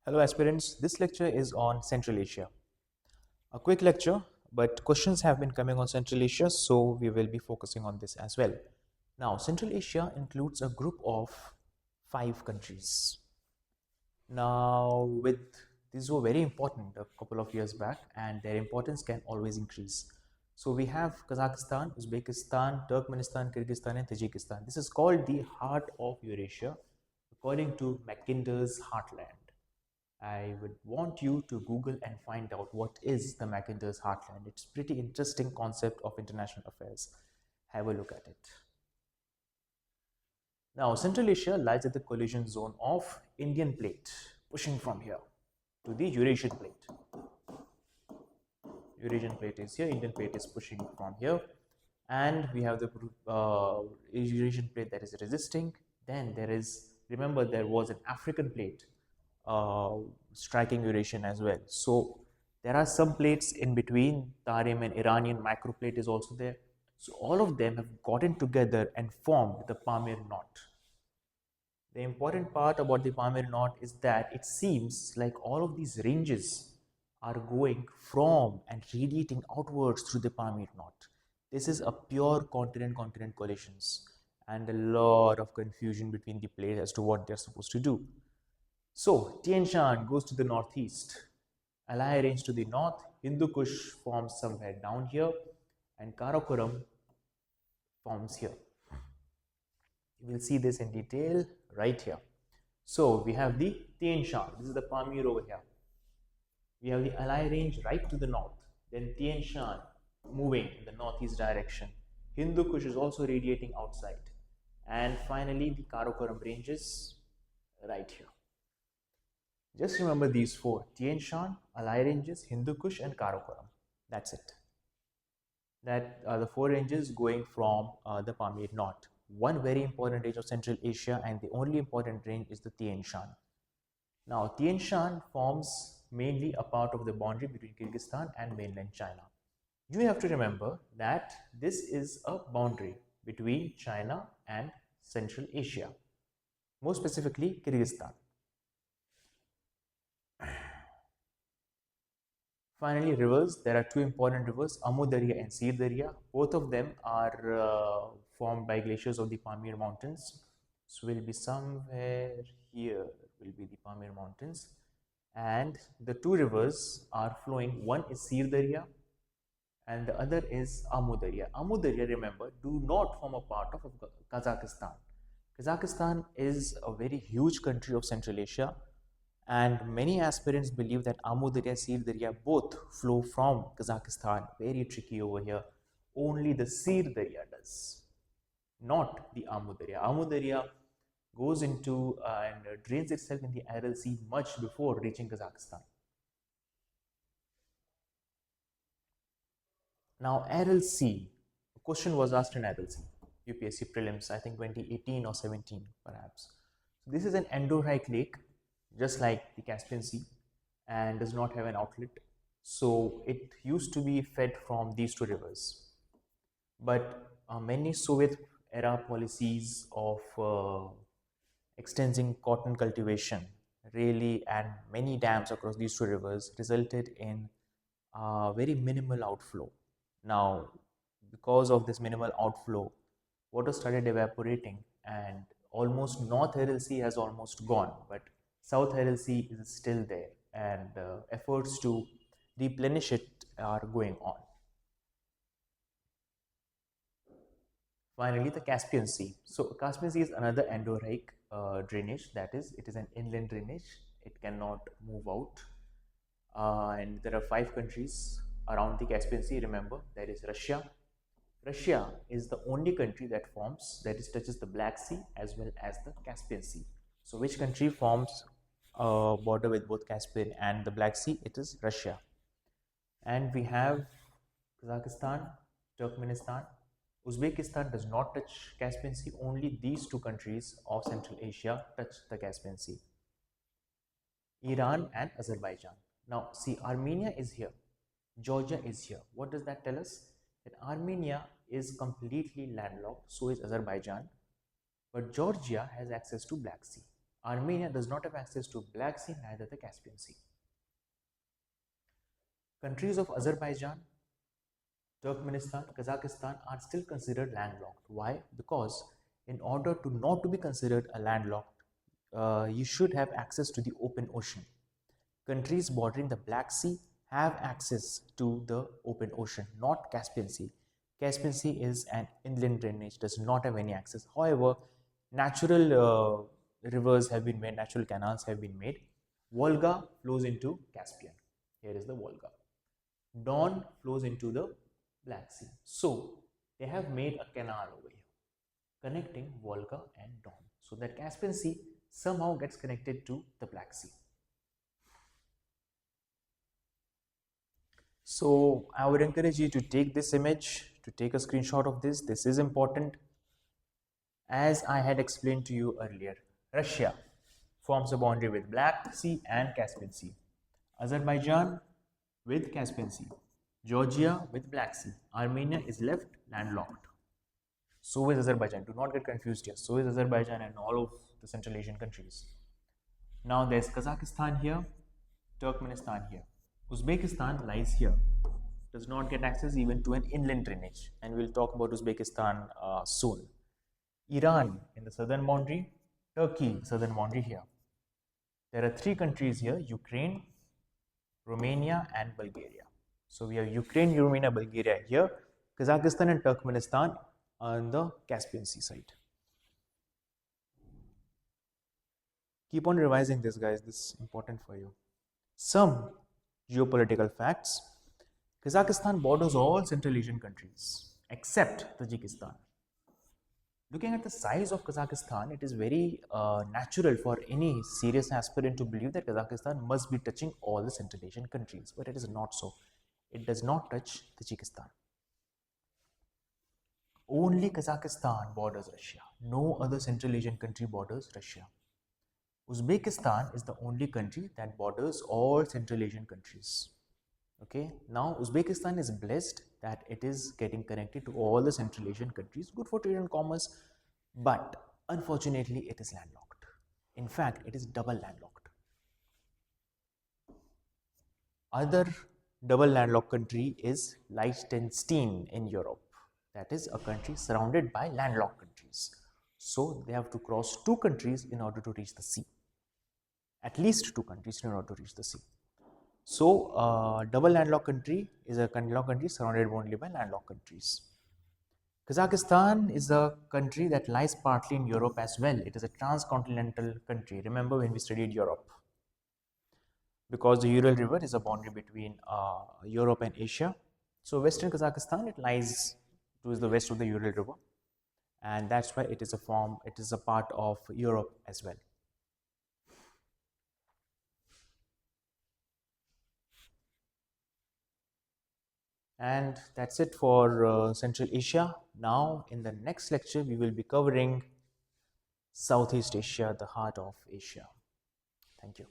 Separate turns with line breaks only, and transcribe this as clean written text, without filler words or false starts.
Hello aspirants, this lecture is on Central Asia. A quick lecture, but questions have been coming on Central Asia, so we will be focusing on this as well. Now, Central Asia includes a group of 5 countries. Now, these were very important a couple of years back, and their importance can always increase. So we have Kazakhstan, Uzbekistan, Turkmenistan, Kyrgyzstan, and Tajikistan. This is called the heart of Eurasia, according to Mackinder's Heartland. I would want you to Google and find out what is the Mackinder's Heartland. It's a pretty interesting concept of international affairs. Have a look at it. Now, Central Asia lies at the collision zone of Indian plate, pushing from here to the Eurasian plate. Eurasian plate is here, Indian plate is pushing from here, and we have the Eurasian plate that is resisting. Then there is, remember, there was an African plate striking Eurasian as well. So there are some plates in between. Tarim and Iranian microplate is also there. So all of them have gotten together and formed the Pamir Knot. The important part about the Pamir Knot is that it seems like all of these ranges are going from and radiating outwards through the Pamir Knot. This is a pure continent-continent collisions and a lot of confusion between the plates as to what they're supposed to do. So, Tien Shan goes to the northeast, Alai range to the north, Hindu Kush forms somewhere down here, and Karakoram forms here. You will see this in detail right here. So, we have the Tien Shan, this is the Pamir over here. We have the Alai range right to the north, then Tien Shan moving in the northeast direction. Hindu Kush is also radiating outside, and finally the Karakoram ranges right here. Just remember these four: Tien Shan, Alai ranges, Hindu Kush, and Karakoram. That's it. That are the 4 ranges going from the Pamir Knot. One very important range of Central Asia, and the only important range is the Tien Shan. Now, Tien Shan forms mainly a part of the boundary between Kyrgyzstan and mainland China. You have to remember that this is a boundary between China and Central Asia, more specifically Kyrgyzstan. Finally, rivers. There are 2 important rivers, Amur Darya and Syr Darya. Both of them are formed by glaciers of the Pamir Mountains. So will be somewhere here will be the Pamir Mountains, and the 2 rivers are flowing. One is Syr Darya and the other is Amur Darya. Amur Darya, remember, do not form a part of Kazakhstan. Kazakhstan is a very huge country of Central Asia, and many aspirants believe that Amur Darya, Syr Darya both flow from Kazakhstan. Very tricky over here. Only the Syr Darya does, not the Amur Darya. Amur Darya goes into and drains itself in the Aral Sea much before reaching Kazakhstan. Now, Aral Sea, a question was asked in Aral Sea, UPSC Prelims, I think 2018 or 17 perhaps. So this is an endorheic lake, just like the Caspian Sea, and does not have an outlet. So it used to be fed from these 2 rivers. But many Soviet era policies of extending cotton cultivation really, and many dams across these 2 rivers resulted in very minimal outflow. Now, because of this minimal outflow, water started evaporating, and almost North Aral Sea has almost gone, but South Aral Sea is still there, and efforts to replenish it are going on. Finally, the Caspian Sea. So, Caspian Sea is another endorheic drainage, that is, it is an inland drainage, it cannot move out. And there are 5 countries around the Caspian Sea. Remember, there is Russia. Russia is the only country that touches the Black Sea as well as the Caspian Sea. So, which country forms a border with both Caspian and the Black Sea? It is Russia. And we have Kazakhstan, Turkmenistan. Uzbekistan does not touch Caspian Sea. Only these 2 countries of Central Asia touch the Caspian Sea. Iran and Azerbaijan. Now, see, Armenia is here, Georgia is here. What does that tell us? That Armenia is completely landlocked, so is Azerbaijan, but Georgia has access to Black Sea. Armenia does not have access to Black Sea, neither the Caspian Sea. Countries of Azerbaijan, Turkmenistan, Kazakhstan are still considered landlocked. Why? Because in order to not to be considered a landlocked, you should have access to the open ocean. Countries bordering the Black Sea have access to the open ocean, not Caspian Sea. Caspian Sea is an inland drainage, does not have any access. However, natural rivers have been made, natural canals have been made. Volga flows into Caspian. Here is the Volga. Don flows into the Black Sea. So they have made a canal over here connecting Volga and Don. So that Caspian Sea somehow gets connected to the Black Sea. So I would encourage you to take this image, to take a screenshot of this. This is important. As I had explained to you earlier, Russia forms a boundary with Black Sea and Caspian Sea. Azerbaijan with Caspian Sea. Georgia with Black Sea. Armenia is left landlocked. So is Azerbaijan. Do not get confused here. So is Azerbaijan and all of the Central Asian countries. Now there's Kazakhstan here, Turkmenistan here. Uzbekistan lies here. Does not get access even to an inland drainage. And we'll talk about Uzbekistan soon. Iran in the southern boundary, Turkey, southern boundary here. There are three countries here, Ukraine, Romania and Bulgaria. So we have Ukraine, Romania, Bulgaria here, Kazakhstan and Turkmenistan on the Caspian Sea side. Keep on revising this, guys. This is important for you. Some geopolitical facts. Kazakhstan borders all Central Asian countries except Tajikistan. Looking at the size of Kazakhstan, it is very natural for any serious aspirant to believe that Kazakhstan must be touching all the Central Asian countries, but it is not so. It does not touch Tajikistan. Only Kazakhstan borders Russia. No other Central Asian country borders Russia. Uzbekistan is the only country that borders all Central Asian countries. Okay, now Uzbekistan is blessed that it is getting connected to all the Central Asian countries, good for trade and commerce, but unfortunately it is landlocked. In fact, it is double landlocked. Other double landlocked country is Liechtenstein in Europe. That is a country surrounded by landlocked countries. So they have to cross two countries in order to reach the sea. At least two countries in order to reach the sea. So, double landlocked country is a landlocked country surrounded only by landlocked countries. Kazakhstan is a country that lies partly in Europe as well. It is a transcontinental country. Remember when we studied Europe? Because the Ural River is a boundary between Europe and Asia. So, Western Kazakhstan, it lies towards the west of the Ural River. And that's why it is a part of Europe as well. And that's it for Central Asia. Now, in the next lecture, we will be covering Southeast Asia, the heart of Asia. Thank you.